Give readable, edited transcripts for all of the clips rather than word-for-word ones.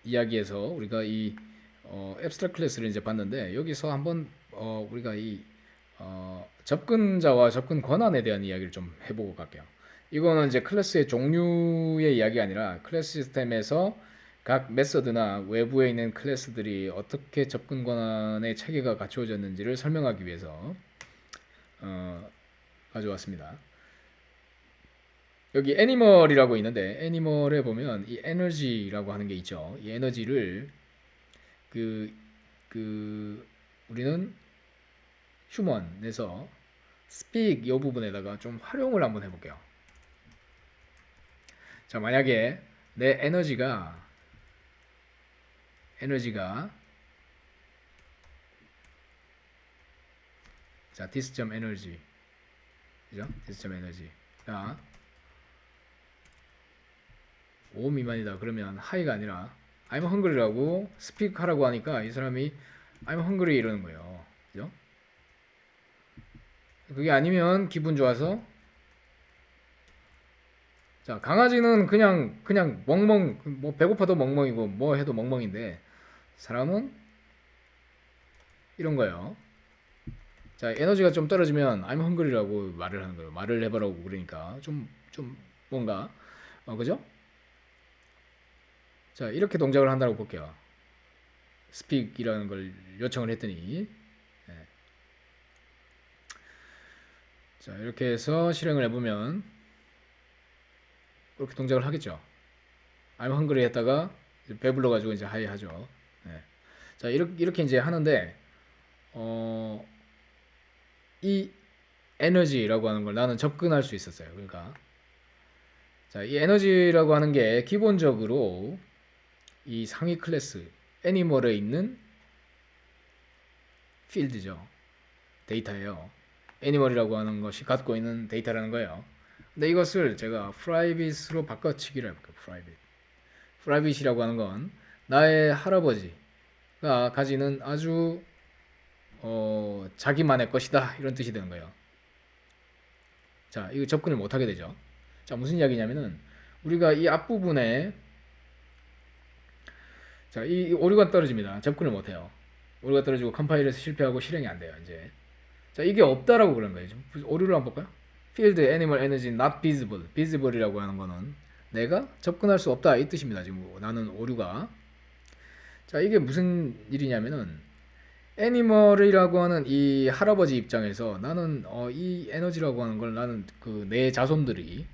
이야기에서 우리가 이 앱스트랙트 클래스를 이제 봤는데 여기서 한번 우리가 이 접근자와 접근 권한에 대한 이야기를 좀 해보고 갈게요. 이거는 이제 클래스의 종류의 이야기 아니라 클래스 시스템에서 각 메서드나 외부에 있는 클래스들이 어떻게 접근 권한의 체계가 갖추어졌는지를 설명하기 위해서 어, 가져왔습니다. 여기 애니멀이라고 있는데 애니멀에 보면 이 에너지라고 하는 게 있죠. 이 에너지를 그, 우리는 휴먼에서 speak 이 부분에다가 좀 활용을 한번 해볼게요. 자, 만약에 내 에너지가 자, this.energy 그죠? this.energy가 5 미만이다 그러면 high가 아니라 I'm hungry라고 speak 하라고 하니까 이 사람이 I'm hungry 이러는 거예요. 그죠? 그게 아니면 기분 좋아서 자, 강아지는 그냥 멍멍 뭐 배고파도 멍멍이고 뭐 해도 멍멍인데 사람은 이런 거예요. 자, 에너지가 좀 떨어지면 I'm hungry라고 말을 하는 거예요. 말을 해보라고 그러니까 좀 뭔가 그죠? 자, 이렇게 동작을 한다고 볼게요. speak이라는 걸 요청을 했더니 예. 자, 이렇게 해서 실행을 해보면 이렇게 동작을 하겠죠. I'm hungry 했다가 배불러가지고 이제 하이 하죠. 예. 자, 이렇게 이제 하는데 어, 이 에너지라고 하는 걸 나는 접근할 수 있었어요. 그러니까 자, 이 에너지라고 하는 게 기본적으로 이 상위 클래스 애니멀에 있는 필드죠. 데이터예요. 애니멀이라고 하는 것이 갖고 있는 데이터라는 거예요. 근데 이것을 제가 프라이빗으로 바꿔치기를 해볼게요. 프라이빗이라고 하는 건 나의 할아버지가 가지는 아주 자기만의 것이다 이런 뜻이 되는 거예요. 자, 이거 접근을 못하게 되죠. 자, 무슨 이야기냐면은 우리가 이 앞부분에 자, 이 오류가 떨어집니다. 접근을 못해요. 오류가 떨어지고 컴파일에서 실패하고 실행이 안 돼요. 이제 자, 이게 없다라고 그런 거예요. 오류를 한번 볼까요? Field Animal Energy Not Visible. Visible이라고 하는 거는 내가 접근할 수 없다 이 뜻입니다. 지금 나는 오류가 자, 이게 무슨 일이냐면은 애니멀이라고 하는 이 할아버지 입장에서 나는 이 에너지라고 하는 걸 나는 그 내 자손들이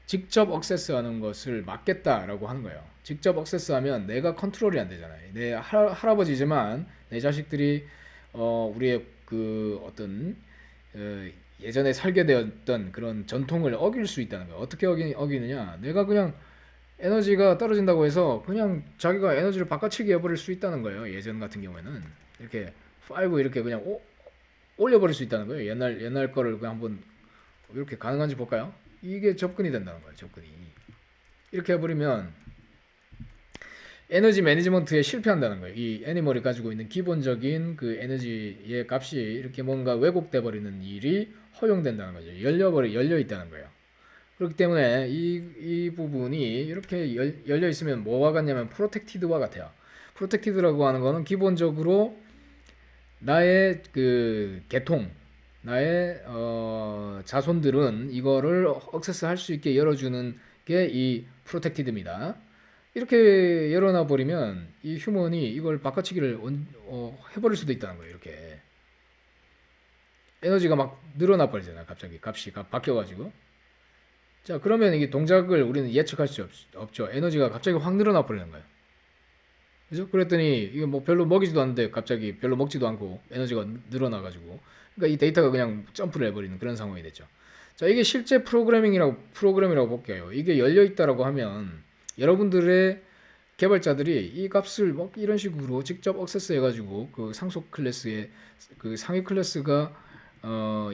직접 액세스하는 것을 막겠다라고 하는 거예요. 직접 액세스하면 내가 컨트롤이 안 되잖아요. 내 할아버지지만 내 자식들이 우리의 그 어떤 어, 예전에 설계되었던 그런 전통을 어길 수 있다는 거예요. 어떻게 어기느냐? 내가 그냥 에너지가 떨어진다고 해서 그냥 자기가 에너지를 바꿔치기 해버릴 수 있다는 거예요. 예전 같은 경우에는 이렇게 5 이렇게 그냥 올려버릴 수 있다는 거예요. 옛날 거를 그냥 한번 이렇게 가능한지 볼까요? 이게 접근이 된다는 거예요. 접근이 이렇게 해버리면 에너지 매니지먼트에 실패한다는 거예요. 이 애니멀이 가지고 있는 기본적인 그 에너지의 값이 이렇게 뭔가 왜곡돼 버리는 일이 허용된다는 거죠. 열려 있다는 거예요. 그렇기 때문에 이 부분이 이렇게 열려 있으면 뭐와 같냐면 프로텍티드와 같아요. 프로텍티드라고 하는 거는 기본적으로 나의 그 계통, 나의 자손들은 이거를 액세스할 수 있게 열어주는 게 이 프로텍티드입니다. 이렇게 열어놔 버리면 이 휴먼이 이걸 바꿔치기를 해버릴 수도 있다는 거예요. 이렇게 에너지가 막 늘어나 버리잖아요. 갑자기 값이 바뀌어가지고. 자, 그러면 이게 동작을 우리는 예측할 수 없죠. 에너지가 갑자기 확 늘어나 버리는 거예요. 그죠? 그랬더니 이게 뭐 별로 먹이지도 않는데 갑자기 별로 먹지도 않고 에너지가 늘어나가지고 그러니까 이 데이터가 그냥 점프를 해버리는 그런 상황이 됐죠. 자, 이게 실제 프로그램이라고 볼게요. 이게 열려 있다라고 하면 여러분들의 개발자들이 이 값을 뭐 이런 식으로 직접 액세스 해가지고 그 상속 클래스의 그 상위 클래스가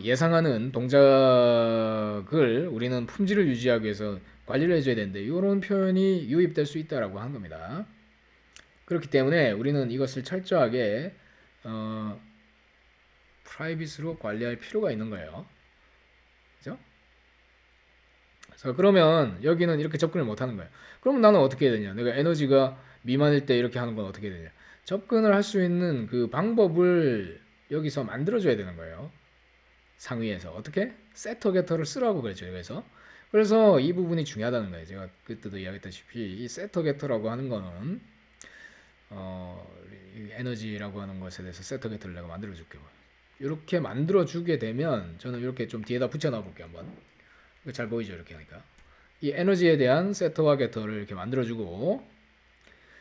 예상하는 동작을 우리는 품질을 유지하기 위해서 관리를 해줘야 되는데 이런 표현이 유입될 수 있다라고 하는 겁니다. 그렇기 때문에 우리는 이것을 철저하게 어, 프라이빗으로 관리할 필요가 있는 거예요. 그죠? 그래서 그러면 여기는 이렇게 접근을 못 하는 거예요. 그럼 나는 어떻게 해야 되냐? 내가 에너지가 미만일 때 이렇게 하는 건 어떻게 되냐. 접근을 할 수 있는 그 방법을 여기서 만들어줘야 되는 거예요. 상위에서. 어떻게? 세터 게터를 쓰라고 그랬죠. 그래서 이 부분이 중요하다는 거예요. 제가 그때도 이야기했다시피 이 세터 게터라고 하는 거는 이 에너지라고 하는 것에 대해서 세터 게터를 내가 만들어 줄게요. 이렇게 만들어 주게 되면 저는 이렇게 좀 뒤에다 붙여 놔 볼게요. 한번. 이거 잘 보이죠? 이렇게 하니까. 이 에너지에 대한 세터와 게터를 이렇게 만들어 주고,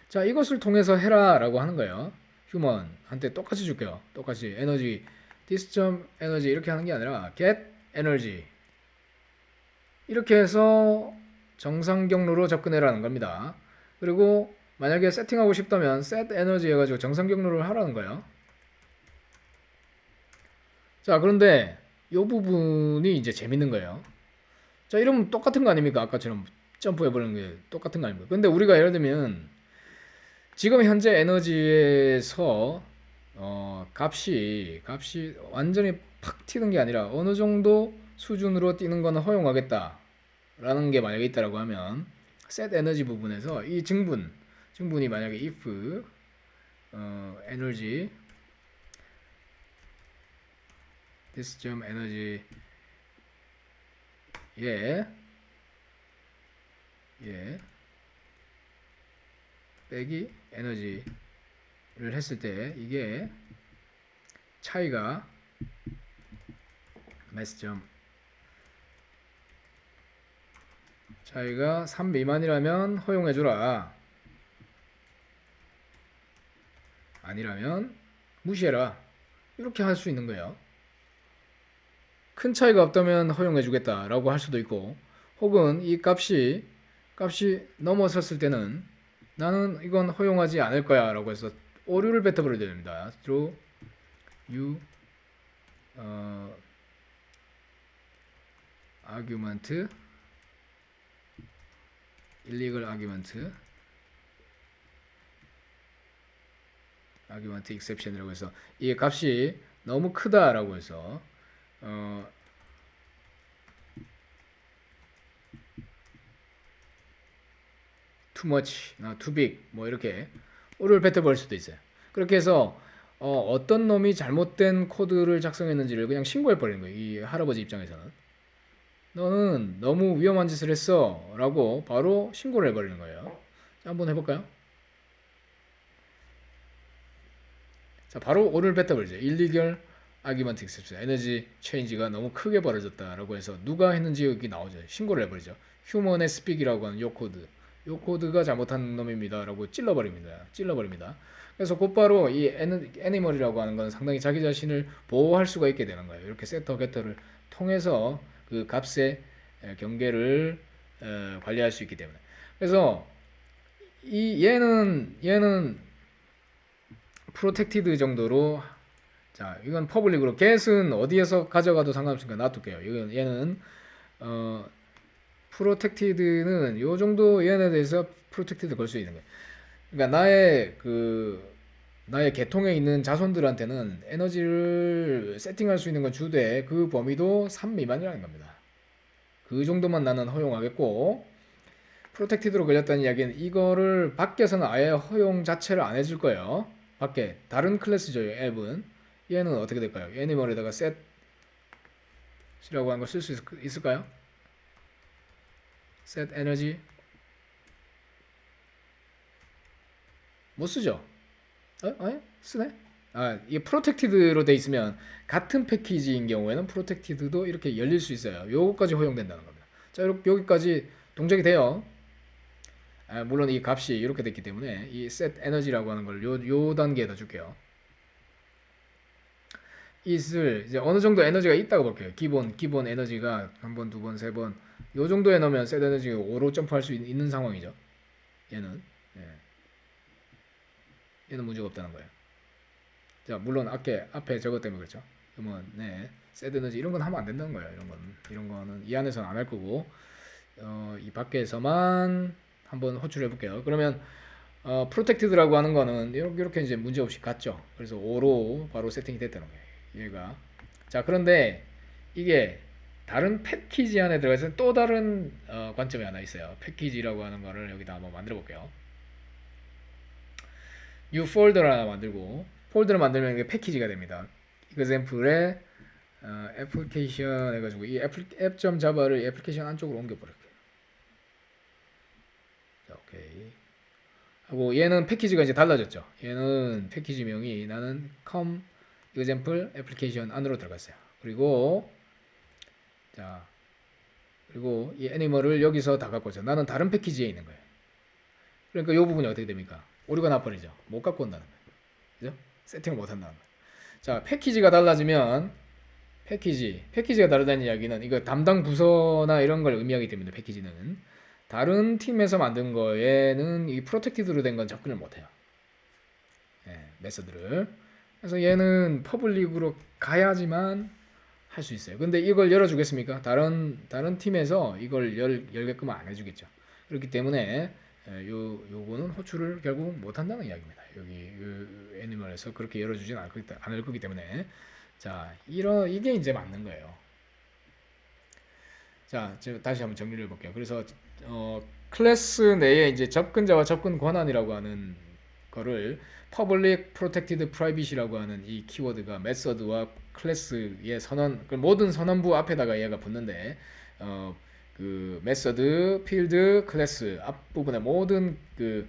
자, 이것을 통해서 해라 라고 하는 거예요. 휴먼한테 똑같이 줄게요. 똑같이 에너지 디스점 에너지 이렇게 하는 게 아니라 get 에너지 이렇게 해서 정상 경로로 접근해라는 겁니다. 그리고 만약에 세팅하고 싶다면 set 에너지 해가지고 정상 경로를 하라는 거예요. 자, 그런데 이 부분이 이제 재밌는 거예요. 자, 이러면 똑같은 거 아닙니까? 아까처럼 점프해버리는 게 똑같은 거 아닙니까? 근데 우리가 예를 들면 지금 현재 에너지에서 값이 완전히 팍 튀는 게 아니라 어느 정도 수준으로 뛰는 거는 허용하겠다라는 게 만약에 있다라고 하면 set 에너지 부분에서 이 증분이 만약에 if 에너지 this 점 에너지 예 빼기 에너지를 했을 때 이게 차이가 매스점 차이가 3 미만이라면 허용해주라. 아니라면 무시해라. 이렇게 할 수 있는 거예요. 큰 차이가 없다면 허용해주겠다 라고 할 수도 있고, 혹은 이 값이 넘어섰을 때는 나는 이건 허용하지 않을 거야 라고 해서 오류를 뱉어버려야 됩니다. through you argument illegal argument exception이라고 해서 이 값이 너무 크다라고 해서 too much, too big 뭐 이렇게 오류를 뱉어버릴 수도 있어요. 그렇게 해서 어떤 놈이 잘못된 코드를 작성했는지를 그냥 신고해버리는 거예요. 이 할아버지 입장에서는 너는 너무 위험한 짓을 했어 라고 바로 신고를 해버리는 거예요. 자, 한번 해볼까요? 자, 바로 오류를 뱉어버리죠. illegal argument exception, 에너지 체인지가 너무 크게 벌어졌다라고 해서 누가 했는지 여기 나오죠. 신고를 해버리죠. 휴먼의 스픽이라고 하는 요 코드가 잘못한 놈입니다라고 찔러버립니다. 그래서 곧바로 이 애니멀이라고 하는 건 상당히 자기 자신을 보호할 수가 있게 되는 거예요. 이렇게 세터 게터를 통해서 그 값의 경계를 관리할 수 있기 때문에. 그래서 이 얘는 프로텍티드 정도로, 자, 이건 퍼블릭으로 get은 어디에서 가져가도 상관없으니까 놔둘게요. 얘는 프로텍티드는 요 정도 얘네 대해서 프로텍티드 걸 수 있는 거예요. 그러니까 나의 계통에 있는 자손들한테는 에너지를 세팅할 수 있는 건 주되 그 범위도 3 미만이라는 겁니다. 그 정도만 나는 허용하겠고, 프로텍티드로 걸렸다는 이야기는 이거를 밖에서는 아예 허용 자체를 안 해줄 거예요. 밖에 다른 클래스죠. 앱은 얘는 어떻게 될까요? 애니멀에다가 set이라고 하는 걸 쓸 수 있을까요? set 에너지 못 쓰죠? 쓰네? 이게 프로텍티드로 돼 있으면 같은 패키지인 경우에는 프로텍티드도 이렇게 열릴 수 있어요. 요거까지 허용된다는 겁니다. 자, 여기까지 동작이 돼요. 물론 이 값이 이렇게 됐기 때문에 이 set 에너지라고 하는 걸 요 단계에다 줄게요. it을 이제 어느 정도 에너지가 있다고 볼게요. 기본 에너지가 한 번, 두 번, 세 번, 요 정도에 넣으면 set 에너지가 5로 점프할 수 있는 상황이죠. 얘는 문제가 없다는 거예요. 자, 물론 앞에 저것 때문에 그렇죠. 그러면 set 에너지 이런 건 하면 안 된다는 거예요. 이런 거는 이 안에서는 안 할 거고, 이 밖에서만 한번 호출해 볼게요. 그러면 프로텍티드라고 하는 거는 이렇게 이제 문제 없이 갔죠. 그래서 5로 바로 세팅이 됐다는 거예요. 얘가. 자, 그런데 이게 다른 패키지 안에 들어가서 또 다른 관점이 하나 있어요. 패키지라고 하는 거를 여기다 한번 만들어 볼게요. 이 폴더를 하나 만들고 폴더를 만들면 이게 패키지가 됩니다. example에 애플리케이션 해가지고 이 app.java를 애플리케이션 안쪽으로 옮겨버릴게요. 자, 오케이. 하고 얘는 패키지가 이제 달라졌죠. 얘는 패키지명이 나는 com example application 안으로 들어갔어요. 그리고 자 그리고 이 애니멀을 여기서 다 갖고 오죠. 나는 다른 패키지에 있는 거예요. 그러니까 이 부분이 어떻게 됩니까? 오류가 나버리죠. 못 갖고 온다는 거예요. 그죠? 세팅을 못 한다는 거예요. 자, 패키지가 달라지면 패키지가 다르다는 이야기는 이거 담당 부서나 이런 걸 의미하기 때문에 패키지는 다른 팀에서 만든 거에는 이 프로텍티드로 된 건 접근을 못 해요. 예, 메서드를. 그래서 얘는 퍼블릭으로 가야지만 할 수 있어요. 근데 이걸 열어주겠습니까? 다른 팀에서 이걸 열게끔 안 해주겠죠. 그렇기 때문에 요거는 호출을 결국 못 한다는 이야기입니다. 여기 애니멀에서 그렇게 열어주진 않을 거기 때문에 자 이게 이제 맞는 거예요. 자 다시 한번 정리를 해볼게요. 그래서 클래스 내에 이제 접근자와 접근 권한이라고 하는 거를 public protected privacy라고 하는 이 키워드가 메서드와 클래스의 선언, 그 모든 선언부 앞에다가 얘가 붙는데 그 메서드, 필드, 클래스 앞부분에 모든 그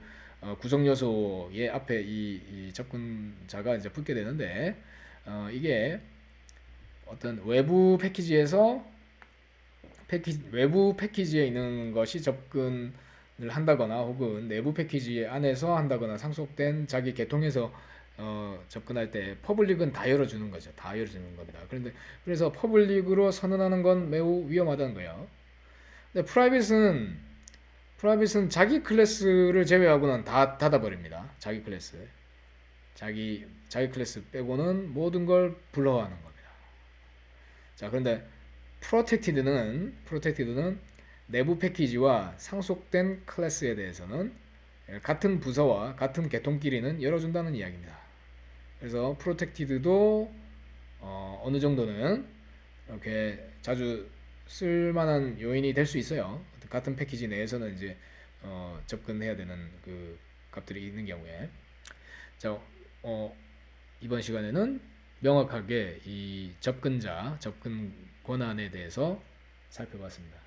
구성 요소의 앞에 이 접근자가 이제 붙게 되는데 이게 어떤 외부 패키지에서 외부 패키지에 있는 것이 접근을 한다거나 혹은 내부 패키지 안에서 한다거나 상속된 자기 계통에서 접근할 때 퍼블릭은 다 열어주는 거죠. 다 열어주는 겁니다. 그래서 퍼블릭으로 선언하는 건 매우 위험하다는 거예요. 근데 프라이빗은 자기 클래스를 제외하고는 다 닫아버립니다. 자기 클래스. 자기 클래스 빼고는 모든 걸 불러하는 겁니다. 자, 그런데 프로텍티드는 내부 패키지와 상속된 클래스에 대해서는 같은 부서와 같은 계통끼리는 열어준다는 이야기입니다. 그래서 프로텍티드도 어느 정도는 이렇게 자주 쓸만한 요인이 될 수 있어요. 같은 패키지 내에서는 이제 접근해야 되는 그 값들이 있는 경우에. 자, 이번 시간에는 명확하게 이 접근 권한에 대해서 살펴봤습니다.